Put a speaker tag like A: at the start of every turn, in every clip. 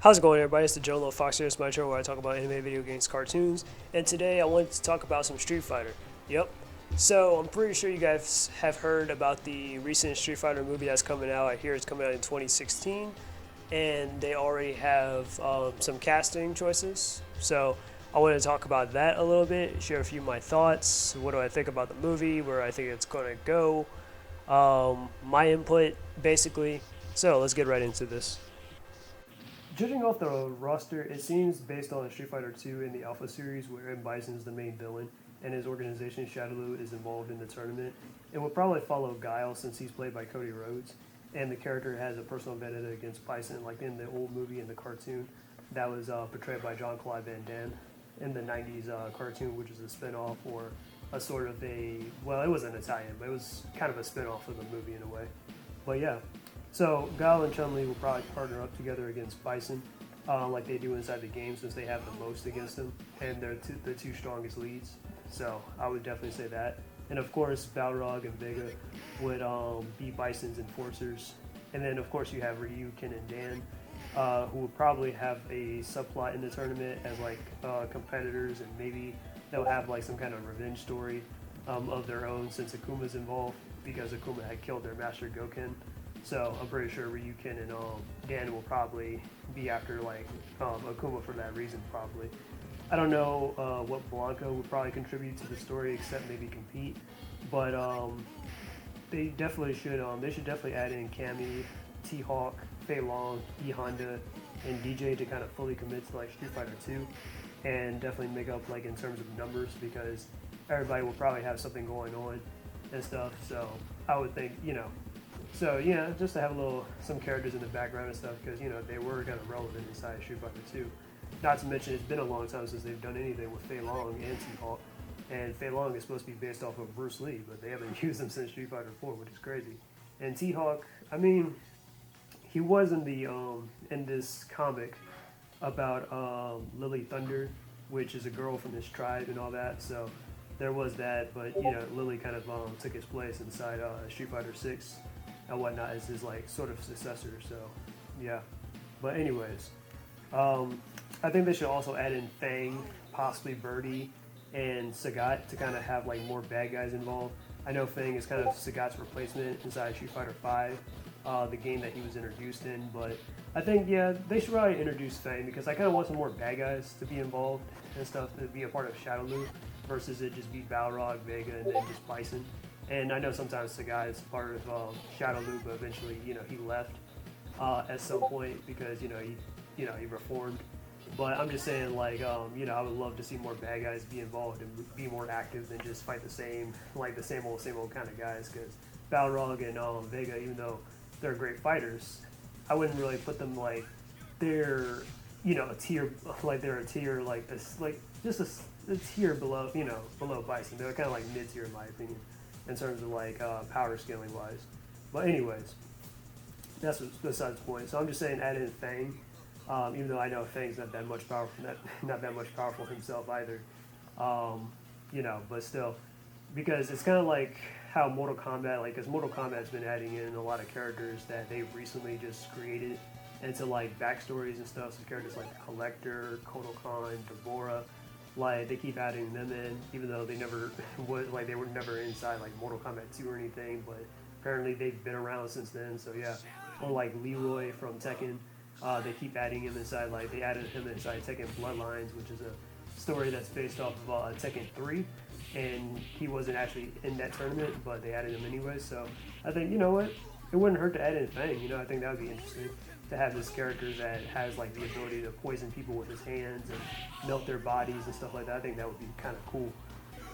A: How's it going, everybody? It's the Joe Little Fox here. It's my channel where I talk about anime, video games, cartoons, and today I wanted to talk about some Street Fighter. Yep. So I'm pretty sure you guys have heard about the recent Street Fighter movie that's coming out. I hear it's coming out in 2016, and they already have some casting choices. So I want to talk about that a little bit, share a few of my thoughts. What do I think about the movie? Where I think it's going to go? My input, basically. So let's get right into this. Judging off the roster, it seems based on Street Fighter 2 in the Alpha series, where Bison is the main villain, and his organization Shadaloo is involved in the tournament. It will probably follow Guile since he's played by Cody Rhodes, and the character has a personal vendetta against Bison, like in the old movie and the cartoon that was portrayed by John Claude Van Damme in the 90s cartoon, which is a spin-off or a sort of a, well, it wasn't Italian, but it was kind of a spin-off of the movie in a way. But yeah, so Guile and Chun-Li will probably partner up together against Bison, like they do inside the game, since they have the most against him, and they're the two strongest leads. So I would definitely say that. And of course, Balrog and Vega would be Bison's enforcers. And then of course you have Ryu, Ken, and Dan, who will probably have a subplot in the tournament as like competitors, and maybe they'll have like some kind of revenge story of their own since Akuma's involved, because Akuma had killed their master Goken. So I'm pretty sure Ryukin and Dan will probably be after like Akuma for that reason, probably. I don't know what Blanca would probably contribute to the story, except maybe compete. But they definitely should. They should definitely add in Cammy, T-Hawk, fei-long, E-Honda, and DJ to kind of fully commit to like Street Fighter 2, and definitely make up like in terms of numbers, because everybody will probably have something going on and stuff. So I would think, so yeah, just to have some characters in the background and stuff, because they were kind of relevant inside Street Fighter 2. Not to mention, it's been a long time since they've done anything with fei-long and T-Hawk, and fei-long is supposed to be based off of Bruce Lee, but they haven't used him since Street Fighter 4, which is crazy. And T-Hawk, I mean, he was in the in this comic about Lily Thunder, which is a girl from his tribe and all that. So there was that, but Lily kind of took his place inside Street Fighter 6 and whatnot as his like sort of successor. So yeah, but anyways, I think they should also add in Fang, possibly Birdie, and Sagat to kind of have like more bad guys involved. I know Fang is kind of Sagat's replacement inside Street Fighter 5, the game that he was introduced in, but I think they should probably introduce Fang, because I kind of want some more bad guys to be involved and stuff, to be a part of Shadaloo, versus it just be Balrog, Vega, and then just Bison. And I know sometimes Sagat is part of Shadaloo, but eventually, he left at some point because he reformed. But I'm just saying, like, I would love to see more bad guys be involved and be more active than just fight the same old kind of guys. Because Balrog and Vega, even though they're great fighters, I wouldn't really put them like they're a tier like this, like just a tier below below Bison. They're kind of like mid tier in my opinion, in terms of like power scaling wise. But anyways, that's besides the point. So I'm just saying, add in Fang, even though I know Fang's not that much powerful, not that much powerful himself either. But still, because it's kind of like how Mortal Kombat, like, because Mortal Kombat's been adding in a lot of characters that they've recently just created into like backstories and stuff. So characters like the Collector, Kotal Khan, Deborah, like they keep adding them in, even though they never they were never inside like Mortal Kombat 2 or anything, but apparently they've been around since then. So yeah, or like Leroy from Tekken, they keep adding him inside, like they added him inside Tekken Bloodlines, which is a story that's based off of Tekken 3, and he wasn't actually in that tournament, but they added him anyway. So I think, what, it wouldn't hurt to add in Fang. I think that would be interesting to have this character that has like the ability to poison people with his hands and melt their bodies and stuff like that. I think that would be kind of cool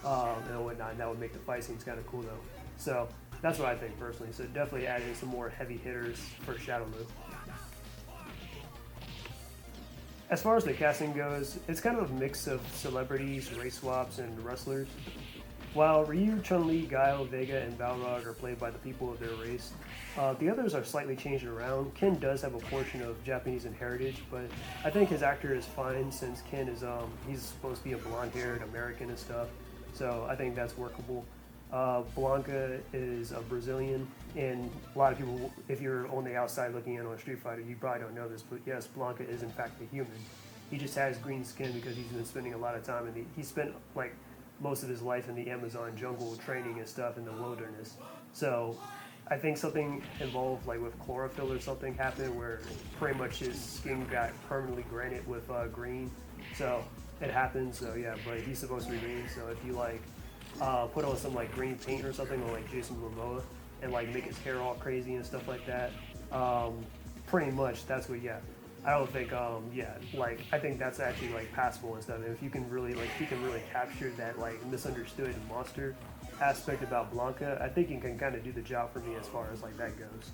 A: and whatnot. And that would make the fight scenes kind of cool though. So that's what I think personally. So definitely add in some more heavy hitters for Shadaloo. As far as the casting goes, it's kind of a mix of celebrities, race swaps, and wrestlers. While Ryu, Chun-Li, Guile, Vega, and Balrog are played by the people of their race, the others are slightly changed around. Ken does have a portion of Japanese in heritage, but I think his actor is fine, since Ken is he's supposed to be a blonde-haired American and stuff. So I think that's workable. Blanca is a Brazilian, And a lot of people, if you're on the outside looking in on Street Fighter, you probably don't know this, but yes, Blanca is in fact a human. He just has green skin because he's been spending a lot of time he spent like most of his life in the Amazon jungle training and stuff in the wilderness. So I think something involved like with chlorophyll or something happened where pretty much his skin got permanently granite with green. So it happens. So yeah, but he's supposed to be green. So if you like put on some like green paint or something, or like Jason Momoa, and like make his hair all crazy and stuff like that, pretty much that's what. Yeah, I don't think. Yeah, like I think that's actually like passable and stuff. And if you can really like, he can really capture that like misunderstood monster aspect about Blanca, I think he can kind of do the job for me as far as like that goes.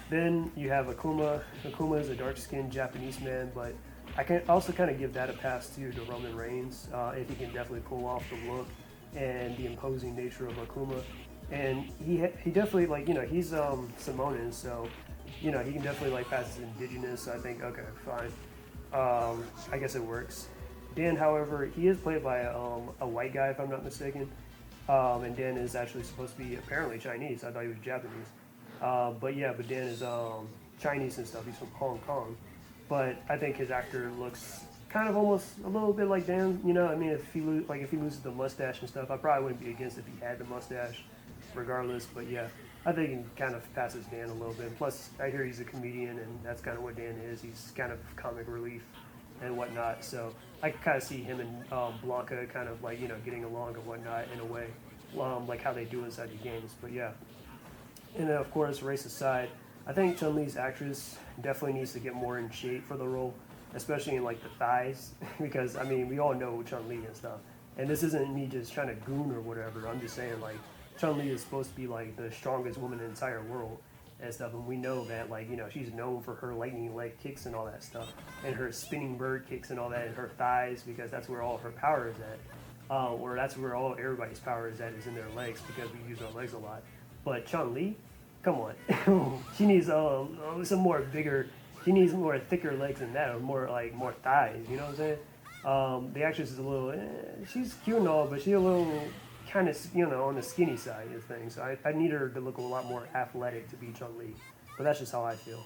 A: Then you have Akuma. Akuma is a dark-skinned Japanese man, but I can also kind of give that a pass to Roman Reigns if he can definitely pull off the look and the imposing nature of Akuma. And he definitely like he's Samoan, so he can definitely like pass as indigenous. So I think okay, fine. I guess it works. Dan, however, he is played by a white guy if I'm not mistaken. And Dan is actually supposed to be apparently Chinese. I thought he was Japanese. But Dan is Chinese and stuff. He's from Hong Kong. But I think his actor looks kind of almost a little bit like Dan. I mean, if he loses the mustache and stuff, I probably wouldn't be against if he had the mustache, regardless. But yeah, I think he kind of passes Dan a little bit. Plus, I hear he's a comedian, and that's kind of what Dan is. He's kind of comic relief and whatnot. So I can kind of see him and Blanca kind of like getting along and whatnot in a way, like how they do inside the games. But yeah, and then of course, race aside, I think Chun-Li's actress definitely needs to get more in shape for the role, especially in like the thighs, because I mean we all know Chun-Li and stuff. And this isn't me just trying to goon or whatever. I'm just saying like Chun-Li is supposed to be like the strongest woman in the entire world and stuff, and we know that like she's known for her lightning leg kicks and all that stuff, and her spinning bird kicks and all that, and her thighs, because that's where all her power is at, or that's where all everybody's power is at, is in their legs, because we use our legs a lot. But Chun-Li, come on, she needs some more bigger. She needs more thicker legs than that, or more thighs. You know what I'm saying? The actress is a little. She's cute and all, but she's a little kind of on the skinny side of things. So I need her to look a lot more athletic to be Chun-Li. But that's just how I feel.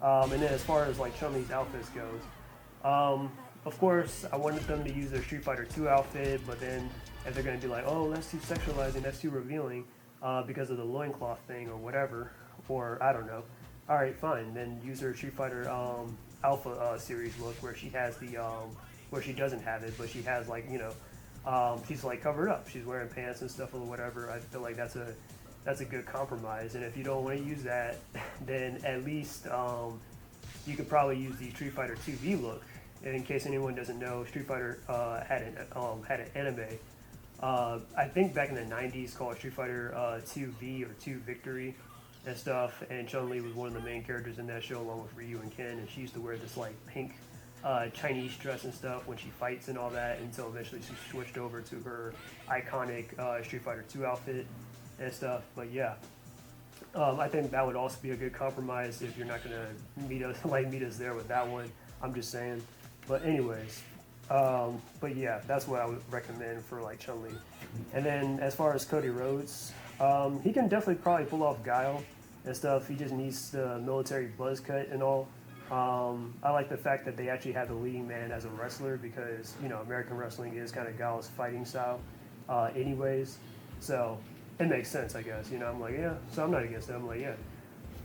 A: And then as far as like Chun-Li's outfits goes, of course I wanted them to use their Street Fighter 2 outfit, but then if they're going to be like, oh, that's too sexualizing, that's too revealing, because of the loincloth thing or whatever, or I don't know. All right, fine. Then use her Street Fighter Alpha series look where she has the where she doesn't have it, but she has like she's like covered up. She's wearing pants and stuff or whatever. I feel like that's a good compromise. And if you don't want to use that, then at least you could probably use the Street Fighter 2V look. And in case anyone doesn't know, Street Fighter had an anime. I think back in the 90s called Street Fighter 2V or 2 Victory and stuff. And Chun-Li was one of the main characters in that show along with Ryu and Ken. And she used to wear this like pink Chinese dress and stuff when she fights and all that, until eventually she switched over to her iconic Street Fighter 2 outfit and stuff. But yeah, I think that would also be a good compromise if you're not gonna meet us there with that one. I'm just saying. But anyways, but yeah, that's what I would recommend for like Chun-Li. And then as far as Cody Rhodes, he can definitely probably pull off Guile and stuff. He just needs the military buzz cut and all. I like the fact that they actually have the leading man as a wrestler, because American wrestling is kind of Guile's fighting style anyways, so it makes sense, I guess. I'm like, yeah, so I'm not against it. I'm like, yeah,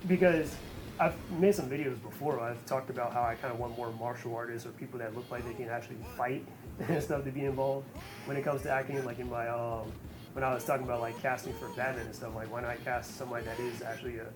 A: because I've made some videos before. I've talked about how I kind of want more martial artists or people that look like they can actually fight and stuff to be involved when it comes to acting. Like in my when I was talking about like casting for Batman and stuff, like why not cast somebody that is actually a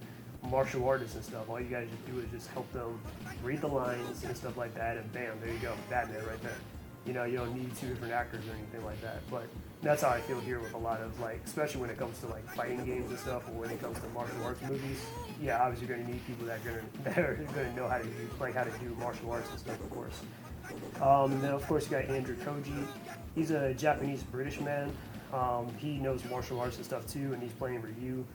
A: martial artists and stuff. All you guys just do is just help them read the lines and stuff like that, and bam, there you go, Batman right there. You don't need two different actors or anything like that. But that's how I feel here with a lot of like, especially when it comes to like fighting games and stuff, or when it comes to martial arts movies. Yeah, obviously you're gonna need people that are gonna know how to do martial arts and stuff, of course. And then of course you got Andrew Koji. He's a Japanese British man. He knows martial arts and stuff too, and he's playing Ryu.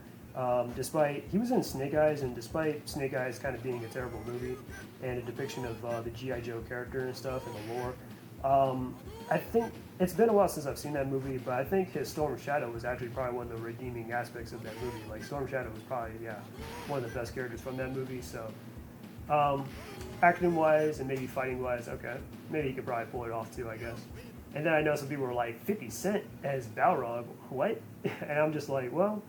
A: Despite he was in Snake Eyes, and despite Snake Eyes kind of being a terrible movie and a depiction of the G.I. Joe character and stuff and the lore, I think it's been a while since I've seen that movie, but I think his Storm Shadow was actually probably one of the redeeming aspects of that movie. Like Storm Shadow was probably one of the best characters from that movie. So um, acting wise and maybe fighting wise, okay, maybe he could probably pull it off too, I guess. And then I know some people were like 50 Cent as Balrog, what? And I'm just like, well,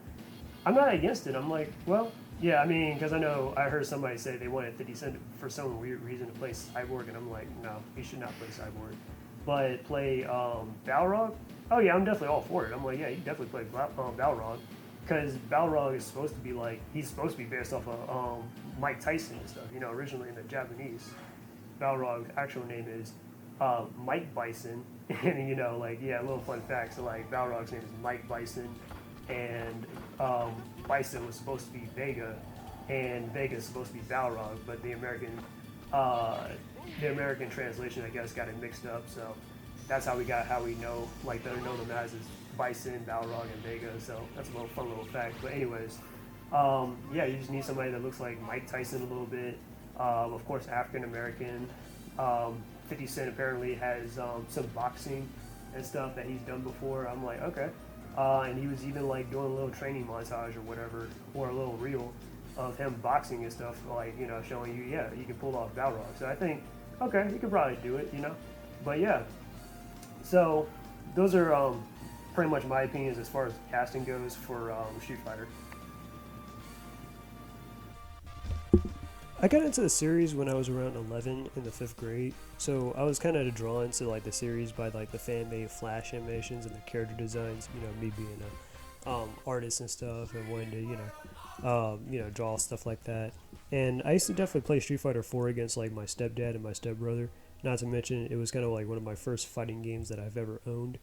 A: I'm not against it. I'm like, well, yeah, I mean, because I know I heard somebody say they wanted 50 Cent for some weird reason to play Cyborg, and I'm like, no, he should not play Cyborg. But play Balrog? Oh, yeah, I'm definitely all for it. I'm like, yeah, he definitely play Balrog. Because Balrog is supposed to be like, he's supposed to be based off of Mike Tyson and stuff. You know, originally in the Japanese, Balrog's actual name is Mike Bison. And, you know, like, yeah, a little fun fact. So, like, Balrog's name is Mike Bison. And Bison was supposed to be Vega, and Vega is supposed to be Balrog, but the American translation, I guess, got it mixed up. So that's how we know, like, they know them as is Bison, Balrog, and Vega. So that's a little fun little fact. But anyways, yeah, you just need somebody that looks like Mike Tyson a little bit. Of course, African American. 50 Cent apparently has some boxing and stuff that he's done before. I'm like, okay. And he was even like doing a little training montage or whatever, or a little reel of him boxing and stuff, like, you know, showing you, yeah, you can pull off Balrog. So I think, okay, you could probably do it, you know. But yeah, so those are pretty much my opinions as far as casting goes for Street Fighter. I got into the series when I was around 11 in the 5th grade, so I was kind of drawn to like the series by like the fan-made flash animations and the character designs. You know, me being a artist and stuff, and wanting to draw stuff like that. And I used to definitely play Street Fighter 4 against like my stepdad and my stepbrother. Not to mention, it was kind of like one of my first fighting games that I've ever owned.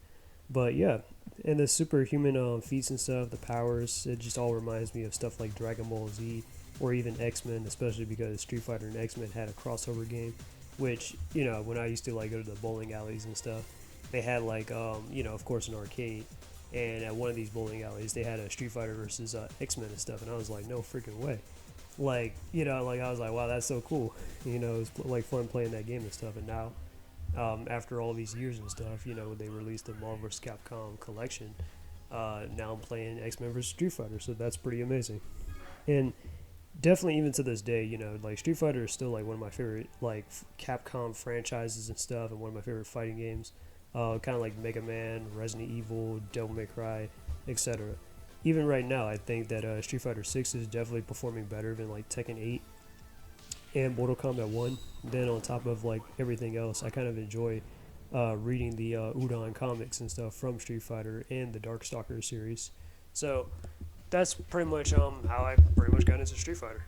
A: But yeah, and the superhuman feats and stuff, the powers, it just all reminds me of stuff like Dragon Ball Z or even X-Men, especially because Street Fighter and X-Men had a crossover game, which, you know, when I used to like go to the bowling alleys and stuff, they had like, of course, an arcade, and at one of these bowling alleys, they had a Street Fighter versus X-Men and stuff, and I was like, no freaking way. Like, you know, like I was like, wow, that's so cool. You know, it was like fun playing that game and stuff, and now, after all these years and stuff, you know, they released the Marvel vs. Capcom collection. Now I'm playing X-Men vs. Street Fighter, so that's pretty amazing. And definitely, even to this day, you know, like Street Fighter is still like one of my favorite like Capcom franchises and stuff, and one of my favorite fighting games. Kind of like Mega Man, Resident Evil, Devil May Cry, etc. Even right now, I think that Street Fighter 6 is definitely performing better than like Tekken 8 and Mortal Kombat 1. Then on top of like everything else, I kind of enjoy reading the Udon comics and stuff from Street Fighter and the Darkstalker series. So that's pretty much how I pretty much got into Street Fighter.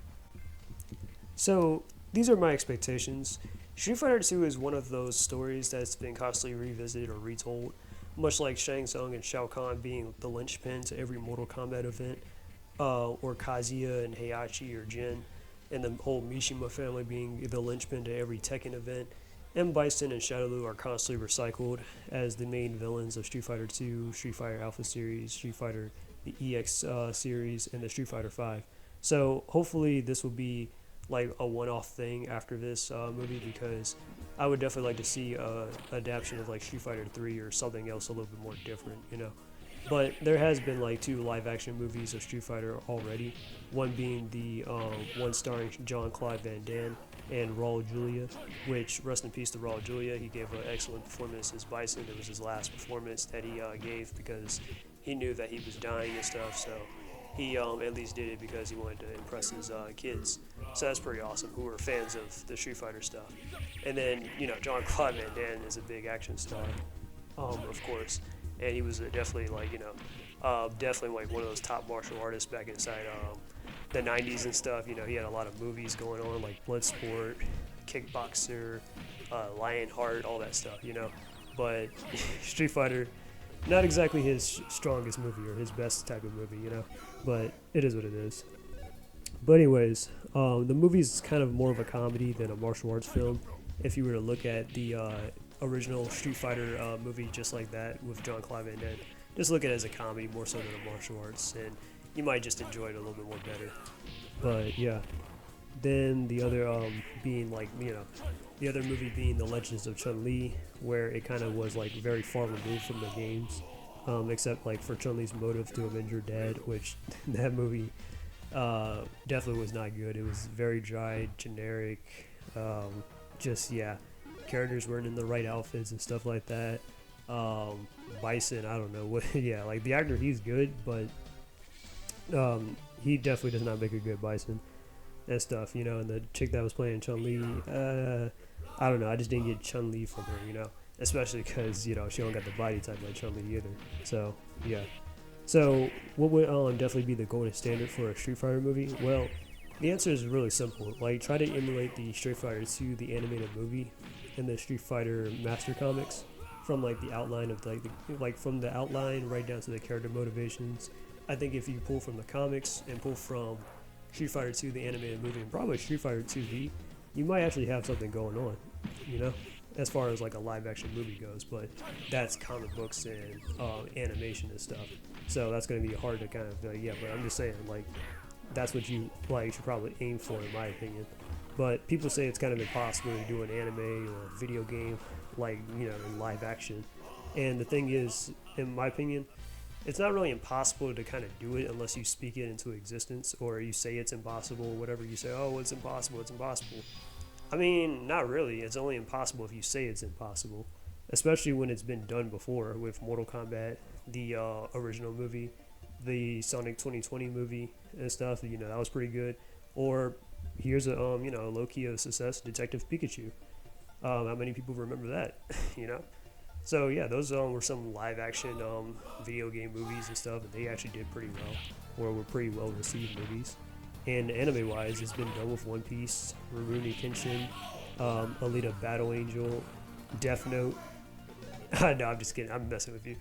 A: So these are my expectations. Street Fighter 2 is one of those stories that's been constantly revisited or retold, much like Shang Tsung and Shao Kahn being the linchpin to every Mortal Kombat event, or Kazuya and Heihachi or Jin, and the whole Mishima family being the linchpin to every Tekken event. And Bison and Shadowloo are constantly recycled as the main villains of Street Fighter 2, Street Fighter Alpha series, Street Fighter the EX series, and the Street Fighter 5. So hopefully this will be like a one-off thing after this movie, because I would definitely like to see a adaptation of like Street Fighter 3 or something else a little bit more different, you know. But there has been like 2 live-action movies of Street Fighter already. One being the one starring Jean-Claude Van Damme and Raul Julia, which, rest in peace to Raul Julia. He gave an excellent performance as Bison. It was his last performance that he gave because he knew that he was dying and stuff, so he at least did it because he wanted to impress his kids. So that's pretty awesome, who are fans of the Street Fighter stuff. And then, you know, Jean-Claude Van Damme is a big action star, of course. And he was definitely like, definitely like one of those top martial artists back inside the 90s and stuff. You know, he had a lot of movies going on like Bloodsport, Kickboxer, Lionheart, all that stuff, you know. But Street Fighter, not exactly his strongest movie or his best type of movie, you know. But it is what it is. But anyways, the movie is kind of more of a comedy than a martial arts film. If you were to look at the original Street Fighter movie just like that with Jean-Claude Van Damme, just look at it as a comedy more so than a martial arts, and you might just enjoy it a little bit more better. But yeah. Then the other being like the other movie being The Legends of Chun-Li, where it kind of was like very far removed from the games, except like for Chun-Li's motive to avenge her dad, which that movie definitely was not good. It was very dry, generic, just yeah, characters weren't in the right outfits and stuff like that. Bison, I don't know what. Yeah, like the actor, he's good, but he definitely does not make a good Bison and stuff. And the chick that was playing Chun Li, I don't know. I just didn't get Chun Li from her. Especially because she don't got the body type like Chun Li either. So yeah. So what would definitely be the golden standard for a Street Fighter movie? Well, the answer is really simple. Like try to emulate the Street Fighter 2, the animated movie, and the Street Fighter Master Comics, from like the outline of like from the outline right down to the character motivations. I think if you pull from the comics and pull from Street Fighter 2, the animated movie, and probably Street Fighter 2V, you might actually have something going on, as far as like a live action movie goes. But that's comic books and animation and stuff. So that's going to be hard to kind of, yeah, but I'm just saying, like, that's what you should probably aim for, in my opinion. But people say it's kind of impossible to do an anime or a video game, like, in live action. And the thing is, in my opinion, it's not really impossible to kind of do it unless you speak it into existence, or you say it's impossible, whatever you say, oh, it's impossible, it's impossible. I mean, not really. It's only impossible if you say it's impossible, especially when it's been done before with Mortal Kombat, the original movie, the Sonic 2020 movie and stuff. That was pretty good. Or here's a low-key of success, Detective Pikachu. How many people remember that? So yeah, those were some live-action video game movies and stuff, and they actually did pretty well, or were pretty well-received movies. And anime-wise, it's been done with One Piece, Rurouni Kenshin, Alita Battle Angel, Death Note. No, I'm just kidding. I'm messing with you.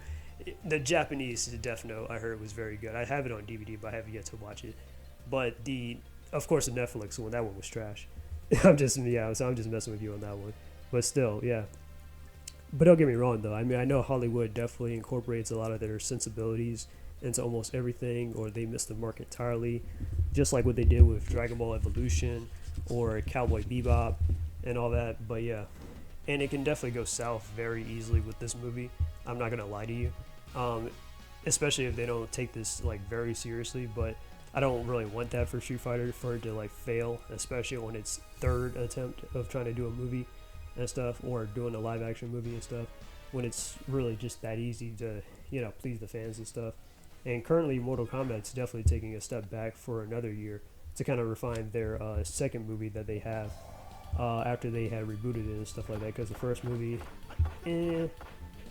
A: The Japanese Death Note, I heard, was very good. I have it on DVD, but I have yet to watch it. But of course, the Netflix one, that one was trash. So I'm just messing with you on that one. But still, yeah. But don't get me wrong, though. I mean, I know Hollywood definitely incorporates a lot of their sensibilities into almost everything, or they miss the mark entirely, just like what they did with Dragon Ball Evolution or Cowboy Bebop and all that. But yeah, and it can definitely go south very easily with this movie. I'm not gonna lie to you, especially if they don't take this like very seriously. But I don't really want that for Street Fighter, for it to like fail, especially on its third attempt of trying to do a movie and stuff, or doing a live action movie and stuff, when it's really just that easy to please the fans and stuff. And currently, Mortal Kombat's definitely taking a step back for another year to kind of refine their second movie that they have after they had rebooted it and stuff like that. Because the first movie, and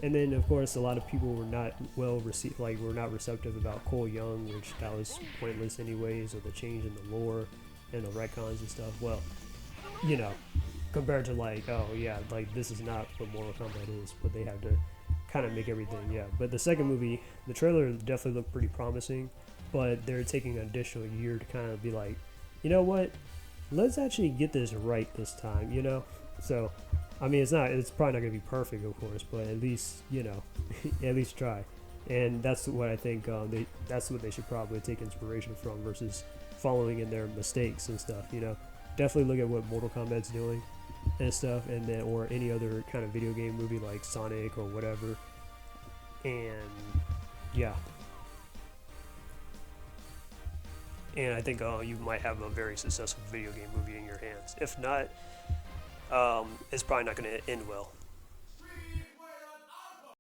A: then of course a lot of people were not well received, like were not receptive about Cole Young, which that was pointless anyways, or the change in the lore and the retcons and stuff. Well, compared to like, oh yeah, like this is not what Mortal Kombat is, but they have to kind of make everything, yeah. But the second movie, the trailer definitely looked pretty promising, but they're taking an additional year to kind of be like, you know what, let's actually get this right this time, So, I mean, it's probably not gonna be perfect, of course, but at least at least try. And that's what I think that's what they should probably take inspiration from, versus following in their mistakes and stuff. Definitely look at what Mortal Kombat's doing and stuff, and then or any other kind of video game movie like Sonic or whatever. And yeah, and I think you might have a very successful video game movie in your hands. If not, it's probably not going to end well.